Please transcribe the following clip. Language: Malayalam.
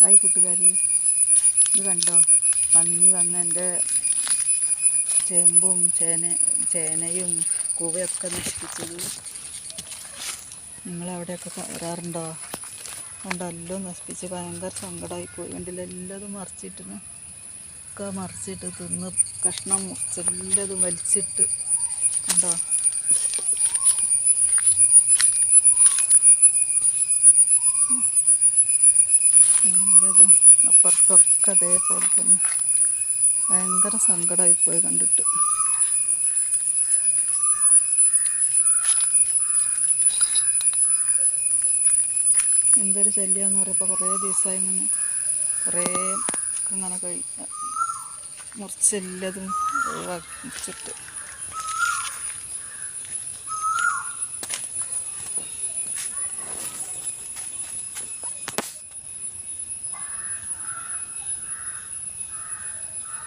ഹായ് കൂട്ടുകാരി, ഇത് കണ്ടോ? പന്നി വന്ന് എൻ്റെ ചേമ്പും ചേനയും കൂവയൊക്കെ നശിപ്പിച്ചത്. നിങ്ങളവിടെയൊക്കെ വരാറുണ്ടോ? കണ്ടോ, എല്ലാം നശിപ്പിച്ച് ഭയങ്കര സങ്കടമായിപ്പോയി. കണ്ടില്ല, എല്ലാതും മറിച്ചിട്ടിന് ഒക്കെ മറിച്ചിട്ട് തിന്ന് കഷ്ണം മുറിച്ചെല്ലതും വലിച്ചിട്ട്. കണ്ടോ? എല്ലാതും അപ്പുറത്തൊക്കെ അതേപോലെ തന്നെ. ഭയങ്കര സങ്കടമായിപ്പോയി കണ്ടിട്ട്. എന്തൊരു ശല്യമെന്ന് പറയുമ്പോൾ കുറേ ദിവസമായി ഇങ്ങനെ കുറേ ഇങ്ങനെ മുറിച്ചെല്ലതും ഒഴിവാക്കിച്ചിട്ട്